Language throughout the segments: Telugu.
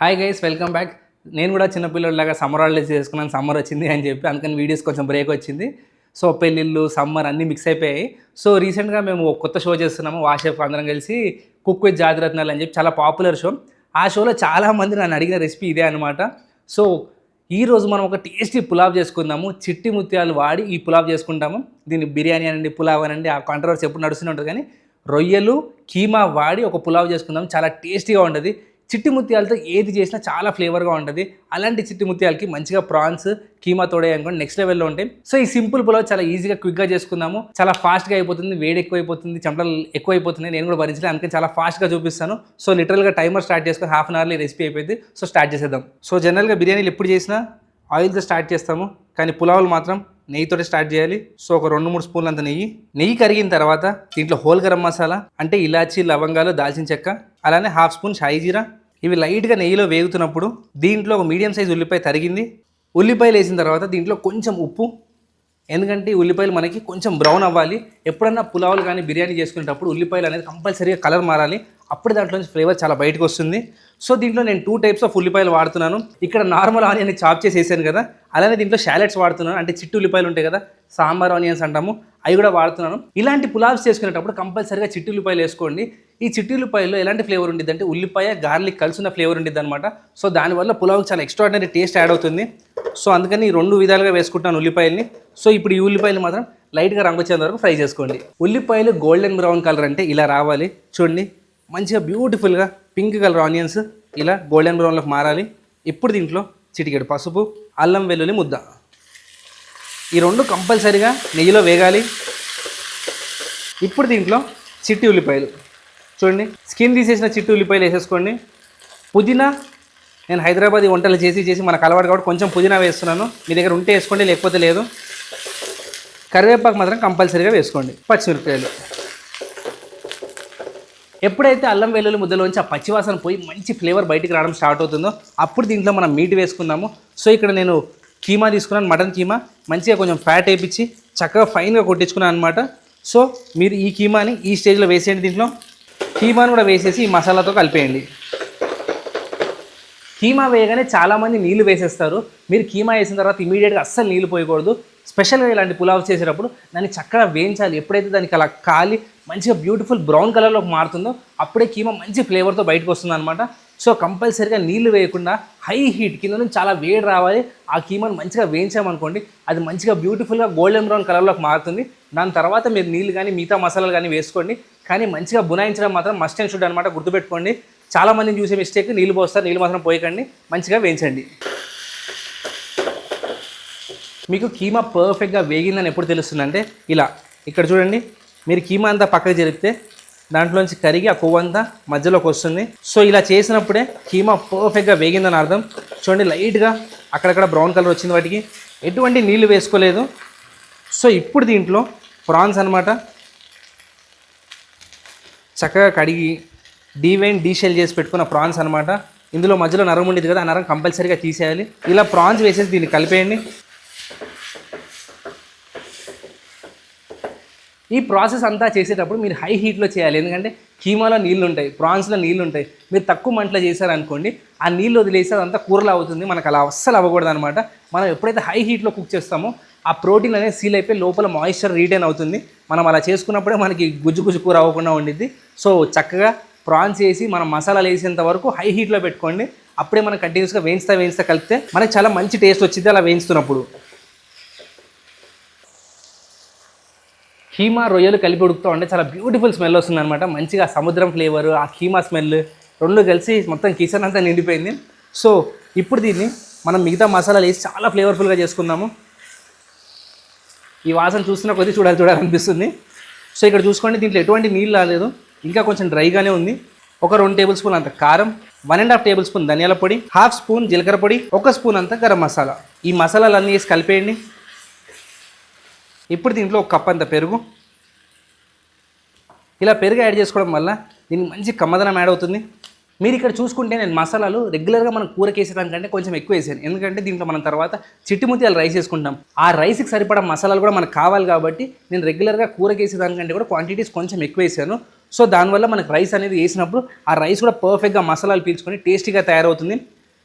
Hi guys, welcome back. నేను కూడా చిన్నపిల్లలాగా సమ్మర్ హాలిడేస్ చేసుకున్నాను. సమ్మర్ వచ్చింది అని చెప్పి అందుకని వీడియోస్ కొంచెం బ్రేక్ వచ్చింది. సో పెళ్ళిళ్ళు, సమ్మర్ అన్నీ మిక్స్ అయిపోయాయి. సో రీసెంట్గా మేము ఒక కొత్త షో చేస్తున్నాము. వాషెఫ్ అందరం కలిసి కుక్ విత్ జాతిరత్నాలు అని చెప్పి చాలా పాపులర్ షో. ఆ షోలో చాలామంది నన్ను అడిగిన రెసిపీ ఇదే అనమాట. సో ఈరోజు మనం ఒక టేస్టీ పులావ్ చేసుకుందాము. చిట్టి ముత్యాలు వాడి ఈ పులావ్ చేసుకుంటాము. దీన్ని బిర్యానీ అనండి, పులావ్ అనండి, ఆ కాంట్రవర్సీ ఎప్పుడు నడుస్తూనే ఉంటుంది. కానీ రొయ్యలు, కీమా వాడి ఒక పులావ్ చేసుకుందాం. చాలా టేస్టీగా ఉంటుంది. చిట్టి ముత్యాలతో ఏది చేసినా చాలా ఫ్లేవర్గా ఉంటుంది. అలాంటి చిట్టి ముత్యాలకి మంచిగా ప్రాన్స్, కీమా తోడే అనుకోండి నెక్స్ట్ లెవెల్లో ఉంటాయి. సో ఈ సింపుల్ పులావ్ చాలా ఈజీగా క్విక్గా చేసుకుందాము. చాలా ఫాస్ట్గా అయిపోతుంది. వేడి ఎక్కువైపోతుంది, చెమటలు ఎక్కువైపోతున్నాయి. నేను కూడా భరించలేదు, అందుకని చాలా ఫాస్ట్గా చూపిస్తాను. సో లిటరల్గా టైమర్ స్టార్ట్ చేసుకొని హాఫ్ అన్ అవర్లో రెసిపీ అయిపోయింది. సో స్టార్ట్ చేసేద్దాం. సో జనరల్గా బిర్యానీలు ఎప్పుడు చేసినా ఆయిల్తో స్టార్ట్ చేస్తాము, కానీ పులావులు మాత్రం నెయ్యితోటి స్టార్ట్ చేయాలి. సో ఒక 2-3 స్పూన్లు అంత నెయ్యి కరిగిన తర్వాత దీంట్లో హోల్ గరం మసాలా అంటే ఇలాచీ, లవంగాలు, దాల్చిన చెక్క, అలానే హాఫ్ స్పూన్ షాయి జీరా, ఇవి లైట్గా నెయ్యిలో వేగుతున్నప్పుడు దీంట్లో ఒక మీడియం సైజ్ ఉల్లిపాయ తరిగింది. ఉల్లిపాయలు వేసిన తర్వాత దీంట్లో కొంచెం ఉప్పు, ఎందుకంటే ఉల్లిపాయలు మనకి కొంచెం బ్రౌన్ అవ్వాలి. ఎప్పుడన్నా పులావులు కానీ బిర్యానీ చేసుకునేటప్పుడు ఉల్లిపాయలు అనేది కంపల్సరీగా కలర్ మారాలి. అప్పుడు దాంట్లో నుంచి ఫ్లేవర్ చాలా బయటకు వస్తుంది. సో దీంట్లో నేను 2 టైప్స్ ఆఫ్ ఉల్లిపాయలు వాడుతున్నాను. ఇక్కడ నార్మల్ ఆనియన్ చాప్ చేసి వేసాను కదా, అలానే దీంట్లో షాలెట్స్ వాడుతున్నాను. అంటే చిట్టి ఉల్లిపాయలు ఉంటాయి కదా, సాంబార్ ఆనియన్స్ అంటాము, అవి కూడా వాడుతున్నాను. ఇలాంటి పులావ్స్ చేసుకునేటప్పుడు కంపల్సరీగా చిట్టి ఉల్లిపాయలు వేసుకోండి. ఈ చిట్టి ఉల్లిపాయల్లో ఎలాంటి ఫ్లేవర్ ఉంటుంది అంటే ఉల్లిపాయ, గార్లిక్ కలిసిన ఫ్లేవర్ ఉంటుంది అనమాట. సో దానివల్ల పులావ్కి చాలా ఎక్స్ట్రాడినరీ టేస్ట్ యాడ్ అవుతుంది. సో అందుకని 2 విధాలుగా వేసుకుంటాను ఉల్లిపాయల్ని. సో ఇప్పుడు ఈ ఉల్లిపాయలు మాత్రం లైట్గా రంగు వచ్చేంత వరకు ఫ్రై చేసుకోండి. ఉల్లిపాయలు గోల్డెన్ బ్రౌన్ కలర్ అంటే ఇలా రావాలి. చూడండి, మంచిగా బ్యూటిఫుల్గా పింక్ కలర్ ఆనియన్స్ ఇలా గోల్డెన్ బ్రౌన్లోకి మారాలి. ఇప్పుడు దీంట్లో చిటికెడు పసుపు, అల్లం వెల్లుల్లి ముద్ద, ఈ 2 కంపల్సరీగా నెయ్యిలో వేగాలి. ఇప్పుడు దీంట్లో చిట్టి ఉల్లిపాయలు చూడండి, స్కిన్ తీసేసిన చిట్టి ఉల్లిపాయలు వేసేసుకోండి. పుదీనా, నేను హైదరాబాద్ వంటలు చేసి మనకు అలవాటు కాబట్టి కొంచెం పుదీనా వేస్తున్నాను. మీ దగ్గర ఉంటే వేసుకోండి, లేకపోతే లేదు. కరివేపాకు మాత్రం కంపల్సరీగా వేసుకోండి. పచ్చిమిరపకాయలు. ఎప్పుడైతే అల్లం వెల్లుల్లి ముద్దలోంచి ఆ పచ్చివాసన పోయి మంచి ఫ్లేవర్ బయటికి రావడం స్టార్ట్ అవుతుందో అప్పుడు దీంట్లో మనం మీట్ వేసుకుందాము. సో ఇక్కడ నేను కీమా తీసుకున్నాను, మటన్ కీమా. మంచిగా కొంచెం ఫ్యాట్ వేయించి చక్కగా ఫైన్గా కొట్టించుకున్నాను అనమాట. సో మీరు ఈ కీమాని ఈ స్టేజ్లో వేసేయండి. దీంట్లో కీమాను కూడా వేసేసి ఈ మసాలాతో కలిపేయండి. కీమా వేయగానే చాలామంది నీళ్ళు వేసేస్తారు. మీరు కీమా వేసిన తర్వాత ఇమీడియట్గా అస్సలు నీళ్ళు పోయకూడదు. స్పెషల్గా ఇలాంటి పులావ్స్ చేసేటప్పుడు దాన్ని చక్కగా వేయించాలి. ఎప్పుడైతే దానికి అలా కాలి మంచిగా బ్యూటిఫుల్ బ్రౌన్ కలర్లోకి మారుతుందో అప్పుడే కీమా మంచి ఫ్లేవర్తో బయటకు వస్తుంది అనమాట. సో కంపల్సరీగా నీళ్ళు వేయకుండా హై హీట్ కింద నుంచి చాలా వేడి రావాలి. ఆ కీమాను మంచిగా వేయించామనుకోండి, అది మంచిగా బ్యూటిఫుల్గా గోల్డెన్ బ్రౌన్ కలర్లోకి మారుతుంది. దాని తర్వాత మీరు నీళ్ళు కానీ మిగతా మసాలాలు కానీ వేసుకోండి. కానీ మంచిగా బునాయించడం మాత్రం మస్ట్ అండ్ షుడ్ అనమాట, గుర్తుపెట్టుకోండి. చాలామందిని చూసే మిస్టేక్, నీళ్ళు పోస్తారు, నీళ్ళు మాత్రం పోయకండి, మంచిగా వేయించండి. మీకు కీమా పర్ఫెక్ట్గా వేగిందని ఎప్పుడు తెలుస్తుందంటే ఇలా, ఇక్కడ చూడండి, మీరు కీమా అంతా పక్కకు జరిపితే దాంట్లోంచి కరిగి ఆ కొవ్వు అంతా మధ్యలోకి వస్తుంది. సో ఇలా చేసినప్పుడే కీమా పర్ఫెక్ట్గా వేగిందని అర్థం. చూడండి, లైట్గా అక్కడక్కడ బ్రౌన్ కలర్ వచ్చింది, వాటికి ఎటువంటి నీళ్లు వేసుకోలేదు. సో ఇప్పుడు దీంట్లో ప్రాన్స్ అనమాట చక్కగా కడిగి డీవైన్ డీషెల్ చేసి పెట్టుకున్న ప్రాన్స్ అనమాట. ఇందులో మధ్యలో నరం ఉండేది కదా, ఆ నరం కంపల్సరీగా తీసేయాలి. ఇలా ప్రాన్స్ వేసేసి దీన్ని కలిపేయండి. ఈ ప్రాసెస్ అంతా చేసేటప్పుడు మీరు హై హీట్లో చేయాలి, ఎందుకంటే కీమాలో నీళ్ళు ఉంటాయి, ప్రాన్స్లో నీళ్ళు ఉంటాయి. మీరు తక్కువ మంటలో చేశారనుకోండి, ఆ నీళ్ళు వదిలేసి అదంతా కూరలో అవుతుంది. మనకు అలా అస్సలు అవ్వకూడదు అనమాట. మనం ఎప్పుడైతే హై హీట్లో కుక్ చేస్తామో ఆ ప్రోటీన్ అనేది సీల్ అయిపోయి లోపల మాయిశ్చర్ రీటైన్ అవుతుంది. మనం అలా చేసుకున్నప్పుడే మనకి గుజ్జు కూర అవ్వకుండా ఉండిద్ది. సో చక్కగా ప్రాన్స్ వేసి మనం మసాలాలు వేసేంత వరకు హై హీట్లో పెట్టుకోండి. అప్పుడే మనం కంటిన్యూస్గా వేయిస్తా కలిపితే మనకి చాలా మంచి టేస్ట్ వచ్చింది అలా వేయిస్తున్నప్పుడు. కీమా రొయ్యలు కలిపి ఉడుకుతూ ఉంటే చాలా బ్యూటిఫుల్ స్మెల్ వస్తుంది అనమాట. మంచిగా సముద్రం ఫ్లేవరు, ఆ కీమా స్మెల్ 2 కలిసి మొత్తం కిచెన్ అంతా నిండిపోయింది. సో ఇప్పుడు దీన్ని మనం మిగతా మసాలాలు వేసి చాలా ఫ్లేవర్ఫుల్గా చేసుకుందాము. ఈ వాసన చూస్తున్న కొద్దీ చూడాలనిపిస్తుంది. సో ఇక్కడ చూసుకోండి, దీంట్లో ఎటువంటి నీళ్ళు రాలేదు, ఇంకా కొంచెం డ్రైగానే ఉంది. ఒక 2 టేబుల్ స్పూన్ అంత కారం, 1.5 టేబుల్ స్పూన్ ధనియాల పొడి, హాఫ్ స్పూన్ జీలకర్ర పొడి, 1 స్పూన్ అంత గరం మసాలా. ఈ మసాలాలన్నీ వేసి కలిపేయండి. ఇప్పుడు దీంట్లో 1 కప్ అంత పెరుగు. ఇలా పెరుగు యాడ్ చేసుకోవడం వల్ల దీనికి మంచి కమ్మదనం యాడ్ అవుతుంది. మీరు ఇక్కడ చూసుకుంటే నేను మసాలాలు రెగ్యులర్గా మనం కూరకి వేసేదానికంటే కొంచెం ఎక్కువ వేసాను, ఎందుకంటే దీంట్లో మనం తర్వాత చిట్టి ముత్యాలు రైస్ వేసుకుంటాం. ఆ రైస్కి సరిపడా మసాలాలు కూడా మనకు కావాలి కాబట్టి నేను రెగ్యులర్గా కూరకి వేసేదానికంటే కూడా క్వాంటిటీస్ కొంచెం ఎక్కువ వేసాను. సో దానివల్ల మనకు రైస్ అనేది వేసినప్పుడు ఆ రైస్ కూడా పర్ఫెక్ట్గా మసాలాలు పీల్చుకొని టేస్టీగా తయారవుతుంది.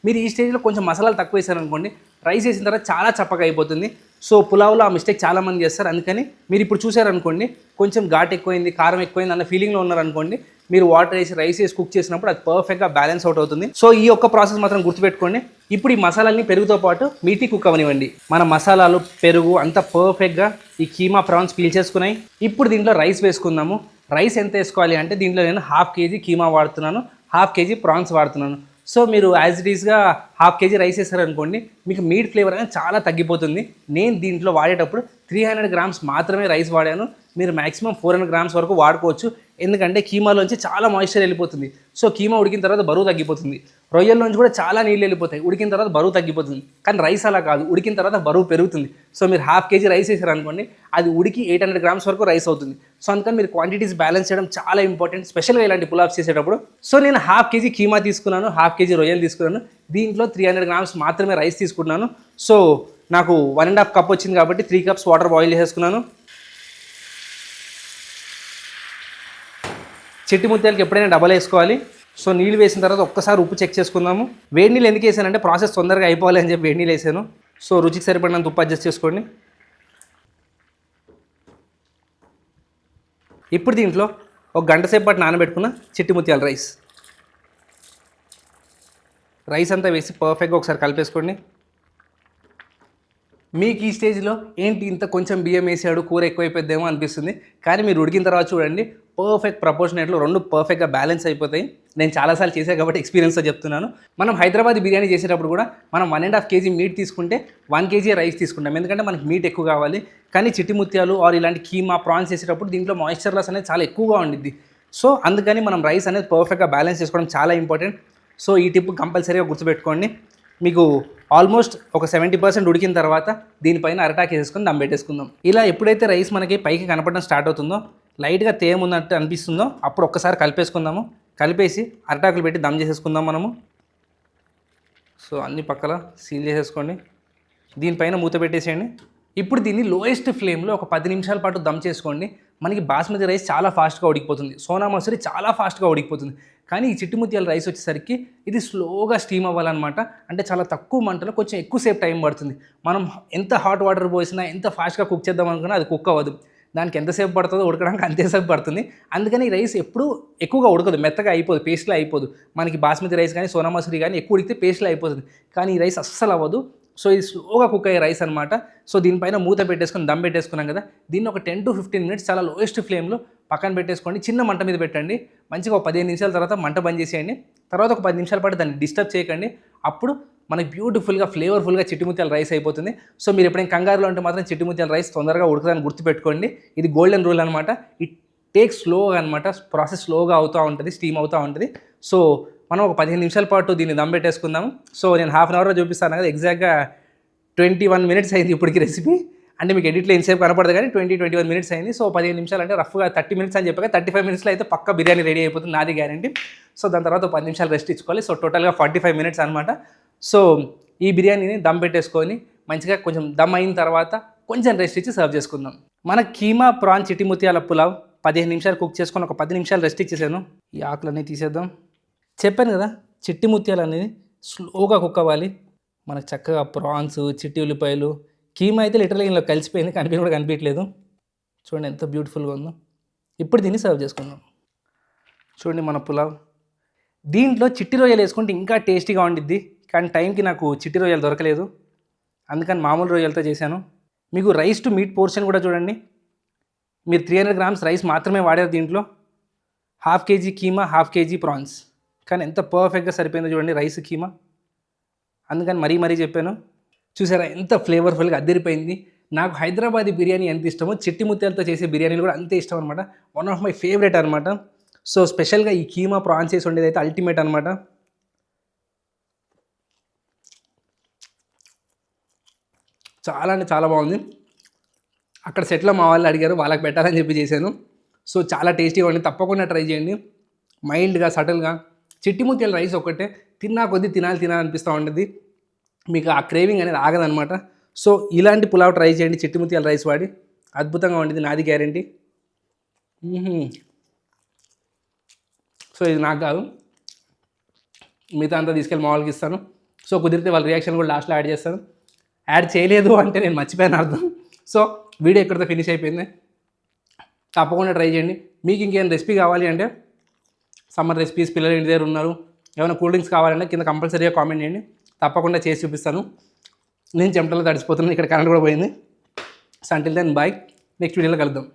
మీరు ఈ స్టేజ్లో కొంచెం మసాలాలు తక్కువ వేసారనుకోండి, రైస్ వేసిన తర్వాత చాలా చప్పగా అయిపోతుంది. సో పులావ్లో ఆ మిస్టేక్ చాలామంది చేస్తారు. అందుకని మీరు ఇప్పుడు చూసారనుకోండి, కొంచెం ఘాట్ ఎక్కువైంది, కారం ఎక్కువైంది అన్న ఫీలింగ్లో ఉన్నారనుకోండి, మీరు వాటర్ వేసి రైస్ వేసి కుక్ చేసినప్పుడు అది పర్ఫెక్ట్గా బ్యాలెన్స్ అవుట్ అవుతుంది. సో ఈ ఒక్క ప్రాసెస్ మాత్రం గుర్తుపెట్టుకోండి. ఇప్పుడు ఈ మసాలాలని పెరుగుతో పాటు మీటి కుక్ అవనివ్వండి. మన మసాలాలు, పెరుగు అంతా పర్ఫెక్ట్గా ఈ కీమా ప్రాన్స్ పీల్చేసుకున్నాయి. ఇప్పుడు దీంట్లో రైస్ వేసుకుందాము. రైస్ ఎంత వేసుకోవాలి అంటే, దీంట్లో నేను 1/2 kg కీమా వాడుతున్నాను, 1/2 kg ప్రాన్స్ వాడుతున్నాను. సో మీరు యాజ్ ఇట్ ఈస్గా 1/2 kg రైస్ వేసారనుకోండి, మీకు మీట్ ఫ్లేవర్ అనేది చాలా తగ్గిపోతుంది. నేను దీంట్లో వాడేటప్పుడు 300 grams మాత్రమే రైస్ వాడాను. మీరు మ్యాక్సిమం 400 grams వరకు వాడుకోవచ్చు. ఎందుకంటే కీమాలోంచి చాలా మాయిశ్చర్ వెళ్ళిపోతుంది. సో కీమా ఉడికిన తర్వాత బరువు తగ్గిపోతుంది. రొయ్యల్లోంచి కూడా చాలా నీళ్ళు వెళ్ళిపోతాయి, ఉడికిన తర్వాత బరువు తగ్గిపోతుంది. కానీ రైస్ అలా కాదు, ఉడికిన తర్వాత బరువు పెరుగుతుంది. సో మీరు 1/2 kg రైస్ వేసారనుకోండి, అది ఉడికి 800 grams వరకు రైస్ అవుతుంది. సో అందుకని మీరు క్వాంటిటీస్ బ్యాలెన్స్ చేయడం చాలా ఇంపార్టెంట్, స్పెషల్గా ఇలాంటి పులావ్స్ చేసేటప్పుడు. సో నేను 1/2 kg కీమా తీసుకున్నాను, 1/2 kg రొయ్యలు తీసుకున్నాను. దీంట్లో 300 grams మాత్రమే రైస్ తీసుకున్నాను. సో నాకు 1.5 cup వచ్చింది కాబట్టి 3 cups వాటర్ బాయిల్ చేసేసుకున్నాను. చిట్టి ముత్యాలకి ఎప్పుడైనా డబల్ వేసుకోవాలి. సో నీళ్ళు వేసిన తర్వాత ఒక్కసారి ఉప్పు చెక్ చేసుకుందాము. వేడి నీళ్ళు ఎందుకు వేసానంటే ప్రాసెస్ తొందరగా అయిపోవాలి అని చెప్పి వేడి నీళ్ళు వేసాను. సో రుచికి సరిపడినంత ఉప్పు అడ్జస్ట్ చేసుకోండి. ఇప్పుడు దీంట్లో ఒక గంట సేపు పాటు నానబెట్టుకున్న చిట్టి ముత్యాల రైస్ అంతా వేసి పర్ఫెక్ట్గా ఒకసారి కలిపేసుకోండి. మీకు ఈ స్టేజ్లో ఏంటి ఇంత కొంచెం బియ్యం వేసాడు, కూర ఎక్కువైపోద్దేమో అనిపిస్తుంది. కానీ మీరు ఉడికిన తర్వాత చూడండి, పర్ఫెక్ట్ ప్రపోర్షనేట్లో రెండు పర్ఫెక్ట్గా బ్యాలెన్స్ అయిపోతాయి. నేను చాలాసార్లు చేశాను కాబట్టి ఎక్స్పీరియన్స్తో చెప్తున్నాను. మనం హైదరాబాద్ బిర్యానీ చేసేటప్పుడు కూడా మనం 1.5 kg మీట్ తీసుకుంటే 1 kg రైస్ తీసుకుంటాం, ఎందుకంటే మనకి మీట్ ఎక్కువ కావాలి. కానీ చిట్టి ముత్యాలు ఆర్ ఇలాంటి కీమా ప్రాన్స్ చేసేటప్పుడు దీంట్లో మాయిశ్చర్ లాస్ అనేది చాలా ఎక్కువగా ఉండిద్ది. సో అందుకని మనం రైస్ అనేది పర్ఫెక్ట్గా బ్యాలెన్స్ చేసుకోవడం చాలా ఇంపార్టెంట్. సో ఈ టిప్ కంపల్సరీగా గుర్తుపెట్టుకోండి. మీకు ఆల్మోస్ట్ ఒక 70% ఉడికిన తర్వాత దీనిపైన అరటాకు వేసుకొని దమ్ పెట్టేసుకుందాం. ఇలా ఎప్పుడైతే రైస్ మనకి పైకి కనపడడం స్టార్ట్ అవుతుందో, లైట్గా తేమున్నట్టు అనిపిస్తుందో, అప్పుడు ఒక్కసారి కలిపేసుకుందాము. కలిపేసి అరటాకులు పెట్టి దమ్ చేసేసుకుందాం మనము. సో అన్ని పక్కల సీల్ చేసేసుకోండి. దీనిపైన మూత పెట్టేసేయండి. ఇప్పుడు దీన్ని లోయెస్ట్ ఫ్లేమ్లో ఒక 10 నిమిషాల పాటు దమ్ చేసుకోండి. మనకి బాస్మతి రైస్ చాలా ఫాస్ట్గా ఉడికిపోతుంది, సోనా మసూరి చాలా ఫాస్ట్గా ఉడికిపోతుంది. కానీ ఈ చిట్టి ముత్యాల రైస్ వచ్చేసరికి ఇది స్లోగా స్టీమ్ అవ్వాలన్నమాట. అంటే చాలా తక్కువ మంటలో కొంచెం ఎక్కువసేపు టైం పడుతుంది. మనం ఎంత హాట్ వాటర్ పోసినా, ఎంత ఫాస్ట్గా కుక్ చేద్దాం అనుకున్నా అది కుక్ అవ్వదు. దానికి ఎంతసేపు పడుతుందో ఉడకడానికి అంతసేపు పడుతుంది. అందుకని ఈ రైస్ ఎప్పుడూ ఎక్కువగా ఉడకదు, మెత్తగా అయిపోదు, పేస్ట్లో అయిపోదు. మనకి బాస్మతి రైస్ కానీ సోనా మసూరి కానీ ఎక్కువ ఉడికితే పేస్ట్లో అయిపోతుంది. కానీ ఈ రైస్ అస్సలు అవ్వదు. సో ఇది స్లోగా కుక్ అయ్యే రైస్ అనమాట. సో దీనిపైన మూత పెట్టేసుకొని దమ్ పెట్టేసుకున్నాం కదా, దీన్ని ఒక 10 to 15 minutes చాలా లోయెస్ట్ ఫ్లేమ్లో పక్కన పెట్టేసుకోండి. చిన్న మంట మీద పెట్టండి. మంచిగా ఒక 15 నిమిషాల తర్వాత మంట బంద్ చేసేయండి. తర్వాత ఒక 10 నిమిషాల పాటు దాన్ని డిస్టర్బ్ చేయకండి. అప్పుడు మనకి బ్యూటిఫుల్గా ఫ్లేవర్ఫుల్గా చిట్టిముత్యాల రైస్ అయిపోతుంది. సో మీరు ఎప్పుడైనా కంగారులో ఉంటే మాత్రం చిట్టిముత్యాల రైస్ తొందరగా ఉడకదని గుర్తుపెట్టుకోండి. ఇది గోల్డెన్ రూల్ అనమాట. ఇట్ టేక్ స్లోగా అనమాట, ప్రాసెస్ స్లోగా అవుతూ ఉంటుంది, స్టీమ్ అవుతూ ఉంటుంది. సో మనం ఒక 15 నిమిషాల పాటు దీన్ని దమ్ పెట్టేసుకుందాము. సో నేను హాఫ్ అన్ అవర్లో చూపిస్తాను కదా, ఎగ్జాక్ట్గా 21 minutes అయింది ఇప్పటికి రెసిపీ. అంటే మీకు ఎడిట్లో ఎంతసేపు కనపడదు కానీ 20-21 minutes అయింది. సో 15 నిమిషాలు అంటే రఫ్గా 30 minutes అని చెప్పాక 35 minutesలో అయితే పక్క బిర్యానీ రెడీ అయిపోతుంది, నాది గ్యారంటీ. సో దాని తర్వాత 10 నిమిషాలు రెస్ట్ ఇచ్చుకోవాలి. సో టోటల్గా 45 minutes అనమాట. సో ఈ బిర్యానీని దమ్ పెట్టేసుకొని మంచిగా కొంచెం దమ్ అయిన తర్వాత కొంచెం రెస్ట్ ఇచ్చి సర్వ్ చేసుకుందాం. మన కీమా ప్రాన్ చిట్టి ముత్యాల పులావ్ 15 నిమిషాలు కుక్ చేసుకొని ఒక 10 నిమిషాలు రెస్ట్ ఇచ్చేసాను. ఈ ఆకులన్నీ తీసేద్దాం. చెప్పాను కదా, చిట్టి ముత్యాలు అనేది స్లోగా కుక్ అవ్వాలి. మనకు చక్కగా ప్రాన్స్, చిట్టి ఉల్లిపాయలు, కీమా అయితే లిటరల్గా ఇందులో కలిసిపోయింది, కూడా కనిపించలేదు. చూడండి ఎంత బ్యూటిఫుల్గా ఉందో. ఇప్పుడు దీన్ని సర్వ్ చేసుకుందాం. చూడండి మన పులావ్. దీంట్లో చిట్టి రొయ్యలు వేసుకుంటే ఇంకా టేస్టీగా ఉండిద్ది. కానీ టైంకి నాకు చిట్టి రొయ్యలు దొరకలేదు, అందుకని మామూలు రొయ్యలతో చేశాను. మీకు రైస్ టు మీట్ పోర్షన్ కూడా చూడండి. మీరు 300 grams రైస్ మాత్రమే వాడారు దీంట్లో. 1/2 kg కీమా, 1/2 kg ప్రాన్స్. కానీ ఎంత పర్ఫెక్ట్గా సరిపోయిందో చూడండి రైస్, కీమా. అందుకని మరీ చెప్పాను. చూసారా ఎంత ఫ్లేవర్ఫుల్గా అద్దరిపోయింది. నాకు హైదరాబాదీ బిర్యానీ ఎంత ఇష్టమో చిట్టి ముత్యాలతో చేసే బిర్యానీలు కూడా అంతే ఇష్టం అనమాట. వన్ ఆఫ్ మై ఫేవరెట్ అనమాట. సో స్పెషల్గా ఈ కీమా ప్రాన్స్ చేసి ఉండేది అయితే అల్టిమేట్ అనమాట. చాలా అంటే చాలా బాగుంది. అక్కడ సెట్లో మా వాళ్ళు అడిగారు, వాళ్ళకి పెట్టాలని చెప్పి చేశాను. సో చాలా టేస్టీగా ఉంది, తప్పకుండా ట్రై చేయండి. మైల్డ్గా, సటిల్గా చిట్టి ముత్యాల రైస్ ఒకటే తిన్నా కొద్దీ తినాలనిపిస్తూ ఉంటుంది. మీకు ఆ క్రేవింగ్ అనేది ఆగదనమాట. సో ఇలాంటి పులావ్ ట్రై చేయండి చిట్టి ముత్యాల రైస్ వాడి, అద్భుతంగా ఉంటుంది, నాది గ్యారంటీ. సో ఇది నాకు కాదు, మిగతా అంతా తీసుకెళ్ళి మా వాళ్ళకి ఇస్తాను. సో కుదిరితే వాళ్ళ రియాక్షన్ కూడా లాస్ట్లో యాడ్ చేస్తాను. యాడ్ చేయలేదు అంటే నేను మర్చిపోయాను అర్థం. సో వీడియో ఎక్కడితో ఫినిష్ అయిపోయింది. తప్పకుండా ట్రై చేయండి. మీకు ఇంకేమైనా రెసిపీ కావాలి అంటే సమ్మర్ రెసిపీస్, పిల్లలు ఇంటి దగ్గర ఉన్నారు, ఏమైనా కూల్ డ్రింక్స్ కావాలంటే కింద కంపల్సరీగా కామెంట్ చేయండి, తప్పకుండా చేసి చూపిస్తాను. నేను చెమటలో తడిసిపోతున్నాను, ఇక్కడ కరెంట్ కూడా పోయింది. So until then bye, next వీడియోలో కలుద్దాం.